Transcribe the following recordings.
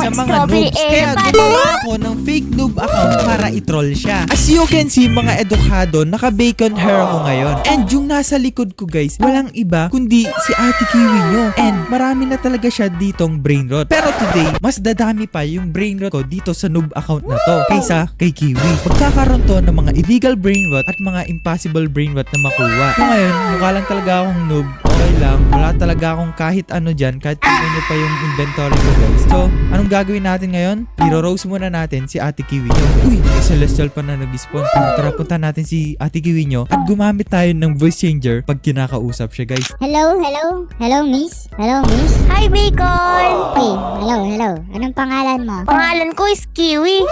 sa mga Strawberry noobs. Kaya elephant. gumawa ako ng fake noob account para i-troll siya. As you can see mga edukado, naka-bacon hair ako ngayon. And yung nasa likod ko guys, walang iba kundi si Ate Kiwi nyo. And marami na talaga siya ditong brain rot. Pero today, mas dadami pa yung brain rot ko dito sa noob account na to kaysa kay Kiwi. Pagkakaroon to ng mga illegal brain rot at mga impossible brain rot na makuha. So ngayon, mukha lang talaga akong noob. Okay lang. Wala talaga akong kahit ano dyan. Kahit tingnan nyo pa yung inventory ko guys. So, anong gagawin natin ngayon? I-roast muna natin si Ate Kiwi nyo. Uy, may celestial pa na nag-spawn. Tara, punta natin si Ate Kiwi nyo at gumamit tayo ng voice changer pag kinakausap siya guys. Hello, hello? Hello, miss? Hello, miss? Hi, Bacon! Hey, hello, hello. Anong pangalan mo? Pangalan ko is Kiwi.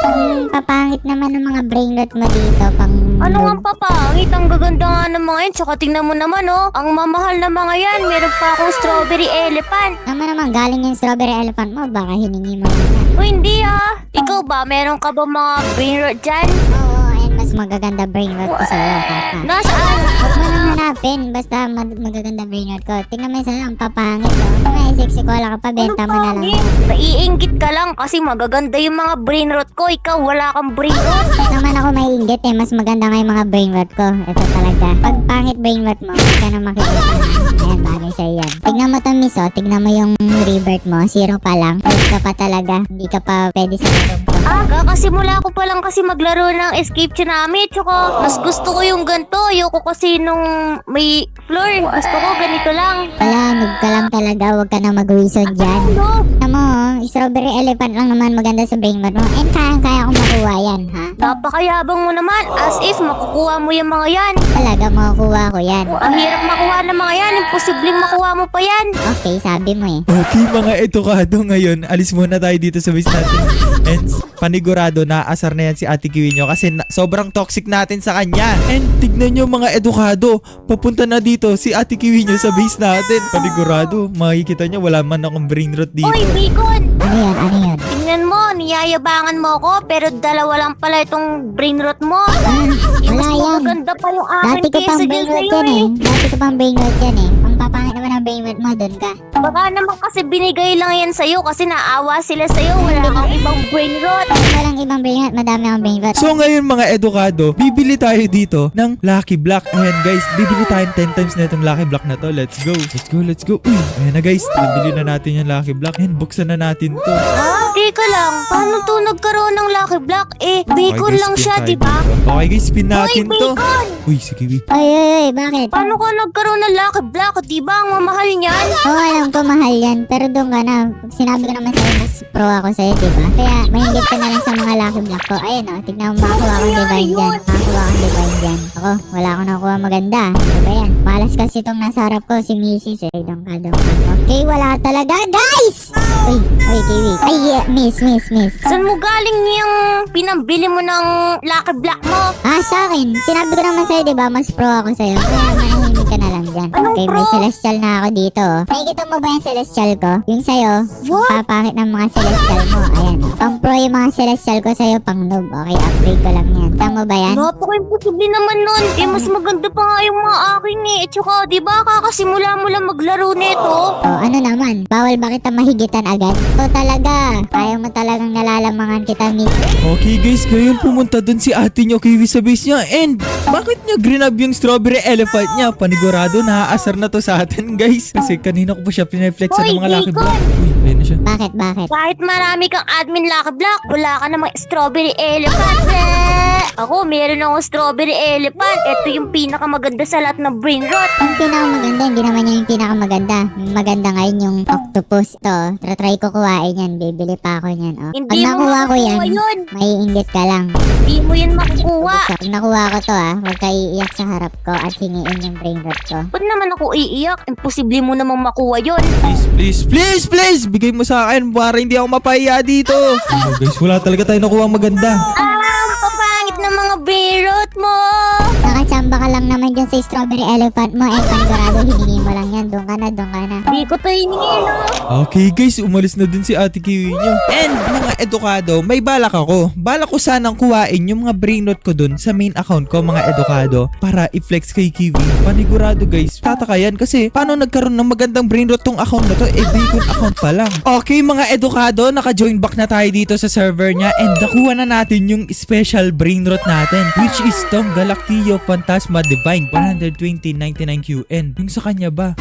Papangit naman ng mga brainrot mo dito, pang... Ano nga papangit? Ang gaganda nga ng mga yan. Tsaka tingnan mo naman, oh. Ang mamahal na mga yan. Meron pa akong strawberry elephant. Naman galing yung strawberry elephant mo, baka hiningi mo lang yan. O hindi ah. Ikaw ba? Meron ka ba mga brain rot dyan? Oo, and mas magaganda brainrot ko sa'yo, papa. Nasaan? Huwag mo nang hanapin, basta magaganda brainrot ko. Tingnan mo sa'yo, ang papangit, oh. May sexy kola ka pa, benta mo na lang. Naiinggit ka lang kasi magaganda yung mga brain rot ko. Ikaw, wala kang brain rot. Naman ako maiinggit eh, mas maganda nga yung mga brainrot ko. Ito talaga. Pag pangit brainrot mo, hindi ka na makikita. Ayan, bagay sa'yo yan. Tignan mo to, miss, oh. Tignan mo yung rebirth mo. 0 pa lang. Pwede ka pa talaga. Hindi ka pa pwede sa loob ko. Kakasimula ko pa lang kasi maglaro ng Escape Tsunami. Tsaka, mas gusto ko yung ganito. Ayoko kasi nung may floor. Gusto ko ganito lang. Wala, noob ka lang talaga. Huwag ka na mag-reason dyan. Ano? Tignan mo, oh. Strawberry elephant lang naman maganda sa brainrot mo. And kaya ko makuha yan, ha? Napakayabang mo naman. As if makukuha mo yung mga yan. Talaga makukuha ko yan. Ang hirap makuha ng mga yan. Imposibleng makuha mo pa yan. Okay, sabi mo eh. Okay mga edukado ngayon, alis muna tayo dito sa base natin. And panigurado, naaasar na yan si Ate Kiwi nyo kasi sobrang toxic natin sa kanya. And tignan nyo mga edukado, papunta na dito si Ate Kiwi nyo sa base natin. Panigurado, makikita nyo wala man akong brain rot dito. Hoy, Bacon! Ano yan? Ano yan? Tingnan mo, niyayabangan mo ako pero dalawa lang pala itong brain rot mo. Yung Wala mas yan. maganda pa yung akin Dati ko kaysa pang dyan brainrot sa'yo yan eh. Dati ko pang brainrot yan eh. Ang papangit naman ang brainrot mo, dun ka. Baka naman kasi binigay lang yan sa'yo kasi naawa sila sa'yo. Wala kang ibang brain rot. Walang ibang brainrot, madami akong brainrot. So ngayon mga edukado, bibili tayo dito ng Lucky Block. Ayan guys, bibili tayo 10 times na itong Lucky Block na to. Let's go. Let's go, let's go. Uy, ayan na guys, bibili na natin yung Lucky Block. Ayan, buksan na natin to. Teka lang, paano to nagkaroon ng Lucky Block? Bacon guys, lang spin siya, tayo diba? dito. Okay guys, spin Hoy, natin to. Bacon! Uy, si Kiwi. Ay, bakit? Paano ka nagkaroon ng Lucky Block? Diba ang mamahal niyan? Oo, alam ko mahal yan. Pero doon ka na. Sinabi ko naman sa'yo, mas pro ako sa'yo, diba? Kaya, mahingit ka na lang sa mga Lucky Block ko. Ayun o, tignan mo, makakuha akong divine dyan. Makakuha akong divine dyan. Ako, wala akong nakuha maganda. Ano ba yan? Malas kasi itong nasa harap ko, si Mrs. eh. Doon ka. Okay, wala talaga, guys! Uy, Kiwi. Ay, miss. Saan mo galing yung pinambili mo ng Lucky Block mo? Sa akin. Sinabi ko naman sa'yo, diba? Mas pro ako sa'yo. Kaya manahimik ka na lang dyan. Anong Okay, pro? may celestial na ako dito. Nakikita mo ba yung celestial ko? Yung sa'yo, papakit ng mga celestial mo. Ayan. Pang pro yung mga celestial ko sa'yo, pang noob. Okay, upgrade ko lang yan. Tama ba yan? Napaka-imposible naman nun. Mas maganda pa nga yung mga akin eh. Tsaka, diba kakasimula mo lang maglaro nito? Ano naman? Bawal ba kita mahigitan agad? Ito talaga. Kaya mo talagang nalalamangan kita, miss. Okay guys, ngayon pumunta dun si ate nyo Kiwi sa base niya. And bakit niya grinab yung strawberry elephant niya? Panigurado, naaasar na to sa atin guys. Kasi kanina ko pa siya pineflex sa Hoy, mga Lucky Bacon! Block. Uy, ayun na siya. Bakit? Kahit marami kang admin Lucky Block, wala ka namang strawberry elephant. Ako, meron akong strawberry elephant. Ito yung pinakamaganda sa lahat ng brain rot. Ang pinakamaganda, hindi naman yan yung pinakamaganda. Maganda ngayon yung octopus. Ito, try ko kuhain yan. Bibili pa ako yan. Oh. Pag Hindi mo nakuha ko yan, makukuha yun. maiinggit ka lang. Hindi mo yan makukuha. Pag nakuha ko to huwag ka iiyak sa harap ko at hingiin yung brain rot ko. Ba't naman ako iiyak? Imposible mo namang makuha yun. Please! Bigay mo sa akin para hindi ako mapahiya dito. Oh, guys, wala talaga tayo nakuha maganda. Ang papangit ng mga brain rot mo. Nakachamba tumamba ka lang naman dyan sa strawberry elephant mo. Panigurado, hiningi mo lang yan. Doon ka na, doon ka na. Di ko to hiningi, no? Okay guys, umalis na din si Ate Kiwi nyo. And mga edukado, may balak ako. Balak ko sanang kuhain yung mga brainrot ko dun sa main account ko, mga edukado, para i-flex kay Kiwi. Panigurado guys, tataka yan kasi paano nagkaroon ng magandang brainrot tong account na to? Bacon account pa lang. Okay mga edukado, naka-join back na tayo dito sa server niya and nakuha na natin yung special brainrot natin, which is tong Galactio Phantasma Divine 12099 QN. Yung sa kanya ba?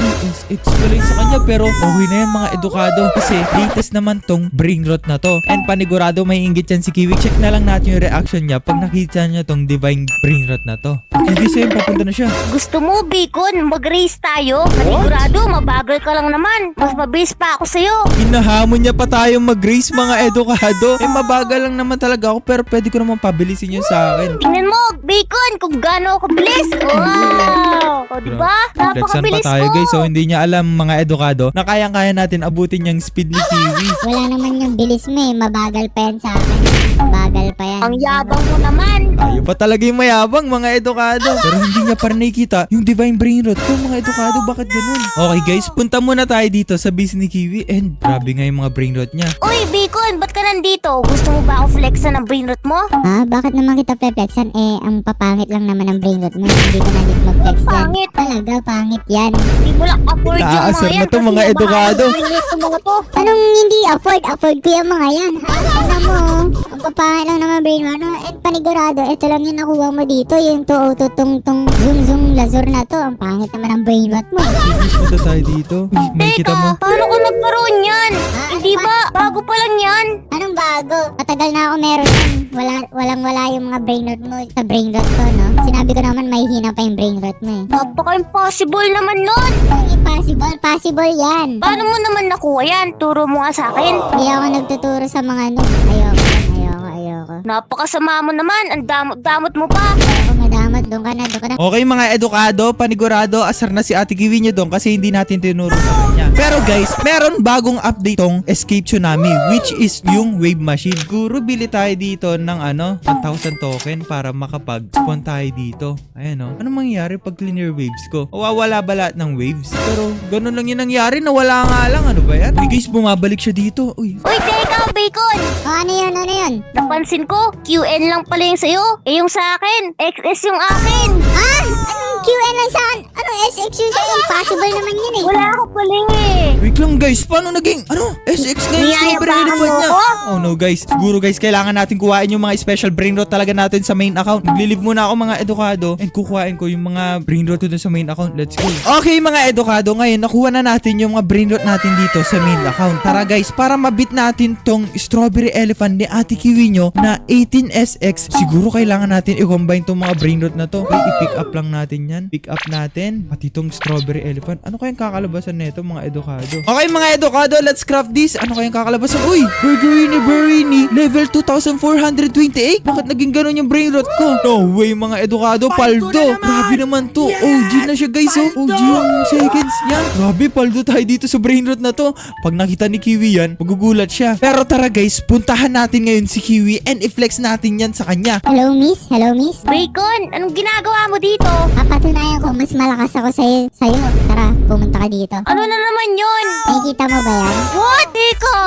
It's pala yung sa kanya pero okay na yan mga edukado kasi latest naman tong brainrot na to. And panigurado may inggit yan si Kiwi. Check na lang natin yung reaction niya pag nakita niya tong Divine brainrot na to. Hindi sa'yo, papunta na siya. Gusto mo, Bacon? Mag-race tayo? Panigurado, mabagal ka lang naman. Mas mabilis pa ako sa'yo. Hinahamon niya pa tayong mag-race mga edukado. Mabagal lang naman talaga ako pero pwede ko naman pabilisin yun sa akin. Tingnan mo, Bacon, kung gaano ako bilis. Wow! O, diba? Flexan pa Napakabilis tayo ko. guys, so hindi niya alam mga edukado na kayang-kaya natin abutin yung speed ni Kiwi. Wala naman yung bilis mo eh. Mabagal pa yan sa akin. Bagal pa yan. Ang yabang mo naman. Tayo pa talaga yung mayabang mga edukado. Pero hindi niya pa rin nakikita yung Divine Brainrot ko mga edukado. Bakit ganun? Okay guys, punta muna tayo dito sa base ni Kiwi and grabe nga yung mga Brainrot niya. Uy, Bacon, ba't ka nandito? Gusto mo ba ako flexan ng brainrot mo? Ha? Bakit naman kita pe-flexan? Ang papangit lang naman ang brainrot mo. Hindi ko na din mag-flex yan. Pangit. Talaga, pangit yan. Hindi mo lang afford yung mga Naaasar yan. na to, kasi mga edukado. mabagal yung mga to. Anong hindi afford? Afford ko yung mga yan. Ha? Alam mo, ang papangit lang naman brainrot. Panigurado, ito lang yung nakuha mo dito. Yung tong zoom lazur na to. Ang pangit naman ang brainrot mo. Please punta tayo dito. Uy, may kita mo. Teka, paano ko nagkaroon yan? Hindi ba? Bago pa lang yan. Anong bago? Matagal na ako meron yan. Walang-wala yung mga brainrot mo sa brainrot ko, no? Sinabi ko naman may hina pa yung brainrot mo eh. Napaka-impossible naman nun. Impossible, possible yan. Paano mo naman nakuha yan? Turo mo nga sa akin. Hindi ako nagtuturo sa mga noob. Ayoko. Napakasama mo naman. Ang damot mo pa. Ayoko madamot. Doon ka na. Okay mga edukado, panigurado, asar na si Ate Kiwi nyo doon kasi hindi natin tinuro sa kanya. Pero guys, meron bagong update tong Escape Tsunami which is yung wave machine. Guro bili tayo dito ng 1,000 token para makapag-spawn tayo dito. Ayan o. Anong mangyayari pag clear waves ko? Mawawala ba lahat ng waves? Pero ganun lang yung nangyari, nawala nga lang. Ano ba yan? Uy guys, bumabalik siya dito. Uy. Uy, teka, Bacon. Ano yun? Napansin ko, QN lang pala yung sa'yo. Yung sa akin, XS yung akin. Anong QN lang saan? Anong SX yun sa'yo? Impossible naman yun eh. Wala ako paling eh. Wait lang guys, paano naging, SX na yung strawberry Niyayabangan elephant mo niya? ako? Oh no guys, siguro guys, kailangan natin kuhain yung mga special brainrot talaga natin sa main account. Maglilive muna ako mga edukado and kukuhain ko yung mga brainrot dun sa main account. Let's go. Okay mga edukado, ngayon nakuha na natin yung mga brainrot natin dito sa main account. Tara guys, para mabit natin tong strawberry elephant ni Ate Kiwi nyo na 18SX, siguro kailangan natin i-combine tong mga brainrot na to. Okay, i-pick up lang natin yan. Pick up natin pati tong strawberry elephant. Ano kayang kakalabasan nito mga edukado? Okay mga edukado, let's craft this. Ano kayang kakalabasan? Uy, Burgerini, level 2,428. Bakit naging ganun yung brainrot ko? No way mga edukado, paldo. Grabe naman to. OG na siya guys, oh. OG yung seconds yan. Grabe, paldo tayo dito sa brainrot na to. Pag nakita ni Kiwi yan, magugulat siya. Pero tara guys, puntahan natin ngayon si Kiwi and i-flex natin yan sa kanya. Hello, miss? Bacon, anong ginagawa mo dito? Papatunayan ko, mas malakas ako sa'yo. Tara, pumunta ka dito. Ano na naman yun? Nakikita mo ba yan? What? Teka.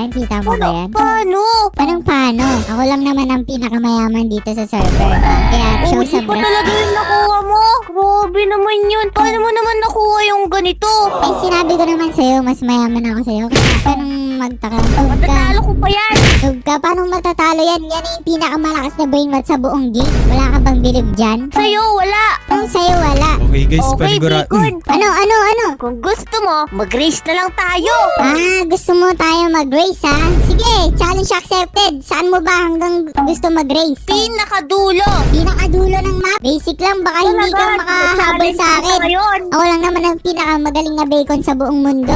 Kita mo ba yan? Paano? Paano? Ako lang naman ang pinakamayaman dito sa server. Kaya show Hindi some pa talaga respect. yung nakuha mo. Grabe naman yun. Paano mo naman nakuha yung ganito? Eh, sinabi ko naman sa'yo, mas mayaman ako sa'yo. Kaya anong magtaka? Matatalo ko pa yan. Tug ka, paano matatalo yan? Yan yung pinakamalakas na brainrot sa buong game. Wala ka bang bilib dyan? Sa'yo, wala. Anong sa'yo wala? Okay guys, Okay, panigurado. Bacon. Ano? Kung gusto mo, mag-race na lang tayo. Gusto mo tayo mag-race ha? Sige, challenge accepted. Saan mo ba hanggang gusto mag-race? Pinakadulo. Pinakadulo ng map. Basic lang, baka hindi ka makahabol sa akin. Ngayon. Ako lang naman ang pinakamagaling na bacon sa buong mundo.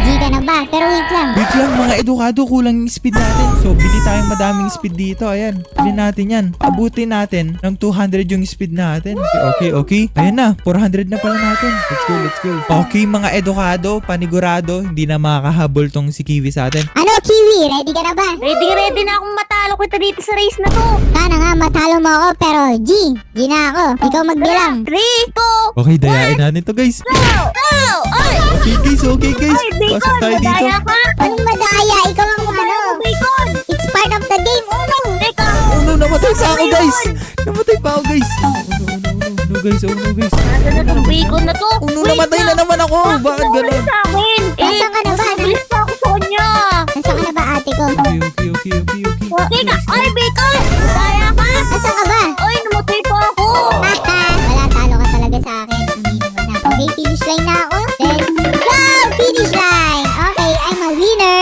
G ka na ba? Pero wait lang. Wait lang mga edukado, kulang yung speed natin. So, bili tayong madaming speed dito. Ayan, bili natin yan. Abutin natin ng 200 yung speed natin. Okay. Ayan na, 400 na pala natin. Let's go. Okay mga edukado, panigurado, hindi na makakahabol tong si Kiwi sa atin. Ano, Kiwi? Ready ka na ba? Ready na akong matalo matatalo kita dito sa race na to. Sana nga matalo mo ako, pero G na ako. Ikaw magbilang. 3, 2, Okay, dayain natin to guys. go! Ay! Okay guys. Ay, Bacon! Pasok tayo dito. Madaya ka! Anong madaya? Ikaw ang ano? Bacon! It's part of the game. Uno. Teka! Oh no, namatay pa ako guys. Namatay pa ako guys. No guys, oh no guys. Nasaan na tong bacon na to? Oh no, Wait namatay na naman ako. Bakit Wala ganun? sa akin. Nasaan ka na ba? Bilis pa ako sa kanya. Nasaan ka na ba, ate ko? Okay. Teka! Ay, Bacon! Madaya ka! Nasaan ka ba? Ay, namatay pa ako! Wala, talo ka talaga sa akin. Aminin mo na. Okay, finish line na ako. Let's go! Finish line! Okay, I'm a winner.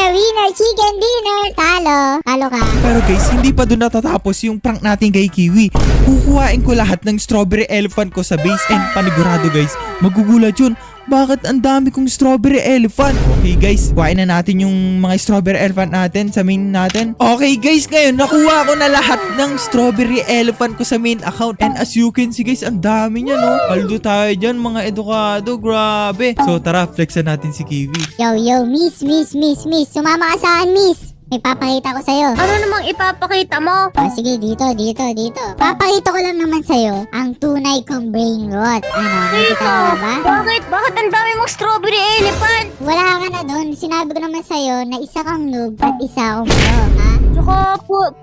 Winner, chicken dinner. Talo ka. Pero guys, hindi pa doon natatapos yung prank natin kay Kiwi. Kukuhain ko lahat ng strawberry elephant ko sa base and panigurado guys, magugulat yun. Bakit ang dami kong strawberry elephant? Okay guys, kuhain na natin yung mga strawberry elephant natin sa main natin. Okay guys, ngayon nakuha ko na lahat ng strawberry elephant ko sa main account. And as you can see guys, ang dami niya no. Paldo tayo dyan mga edukado, grabe. So tara, flexan natin si Kiwi. Yo, miss. Sumama ka saan, miss? May papakita ko sa'yo. Ano namang ipapakita mo? Oh, sige, dito. Papakita ko lang naman sa'yo ang tunay kong brain rot. Ano, nakita mo na ba? Bakit ang dami mong strawberry elephant? Wala ka na doon. Sinabi ko naman sa'yo na isa kang noob at isa akong pro, ha? Tsaka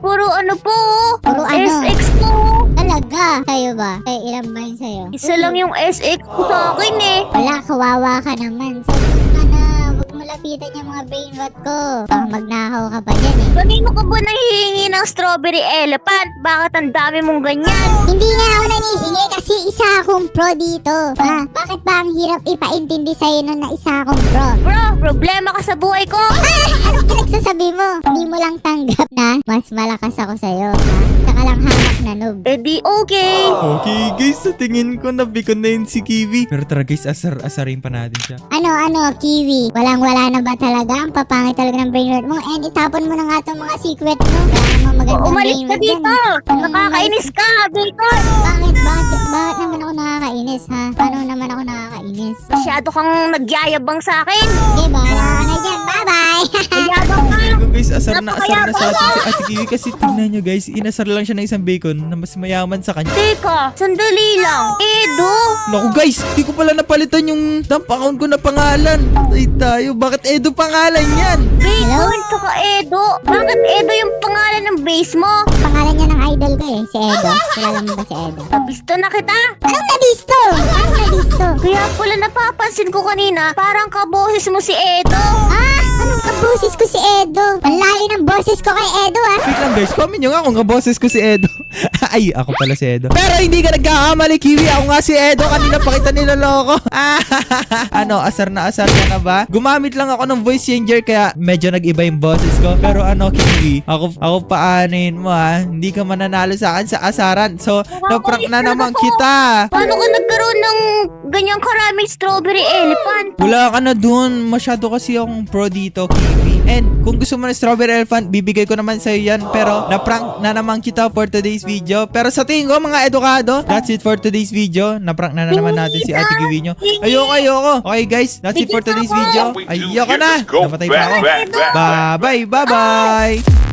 puro ano po? Puro ano? SX po. Talaga? Sa'yo ba? Ilan ba yun sa'yo? Isa lang yung SX ko sa akin eh. Wala, kawawa ka naman. Sabi ka na, huwag mo lapitan yung mga brain rot ko. Baka magnakaw ka pa dyan eh. Kanino ka ba nanghihingi ng strawberry elephant? Bakit ang dami mong ganyan? Hindi nga ako nanihingi kasi isa akong pro dito. Ha? Bakit ba ang hirap ipaintindi sa'yo nun na isa akong pro? Bro, problema ka sa buhay ko. Anong pinagsasabi mo? Hindi mo lang tanggap na mas malakas ako sa'yo. Ha? Isa ka lang hamak na noob. Eh di okay. Okay guys, sa tingin ko nabikon na yun si Kiwi. Pero tara guys, asarin pa natin siya. Ano, Kiwi? Walang-wala na ba talaga? Ang papangit talaga ng brain rot mo. And itapon mo na nga itong mga secret mo. Wala namang magandang Umalis brain ka rot dyan. dito. Nakakainis ka, Bacon. Bakit naman ako nakakainis, ha? Paano naman ako nakakainis? Masyado kang nagyayabang sa akin. Okay, bahala ka na dyan. Bye-bye! Nagyabang ka. Pero guys, asar na sa atin si Ate Kiwi kasi tingnan nyo guys, inasar lang siya ng isang bacon na mas mayaman sa kanya. Teka, sandali lang. Edo. Naku guys, di ko pala napalitan yung dump account ko na pangalan. Ay tayo, bakit Edo pangalan yan? Bacon, tsaka Edo. Bakit Edo yung pangalan ng base mo? Pangalan niya ng idol ko eh, si Edo. Kilala mo ba si Edo? Nabisto na kita. Anong nabisto? Anong nabisto? Kaya pala napapansin ko kanina, parang kaboses mo si Edo. Ah, anong kaboses ko si Edo? Ang layo ng boses ko kay Edo, ah. Wait lang guys, comment nyo nga kung kaboses ko si Edo. Ay, ako pala si Edo. Pero hindi ka nagkakamali, Kiwi. Ako nga si Edo. Kanina pa kita niloloko. Ano, asar ka na ba? Gumamit lang ako ng voice changer kaya medyo nag-iba yung boses ko. Pero ano, Kiwi, ako paanin mo ha. Hindi ka mananalo sa akin sa asaran. So, na-prank na naman kita. Paano ka nagkaroon ng ganyang karaming strawberry elephant? Wala ka na dun. Masyado kasi akong pro dito, Kiwi. And kung gusto mo ng strawberry elephant, bibigay ko naman sa'yo yan. Pero na-prank na naman kita for today's video. Pero sa tingin ko, mga edukado, that's it for today's video. Na-prank na naman natin si Ate Kiwi nyo. Ayoko. Okay guys, that's it for today's video. Ayoko na. Napatay pa ako. Bye-bye.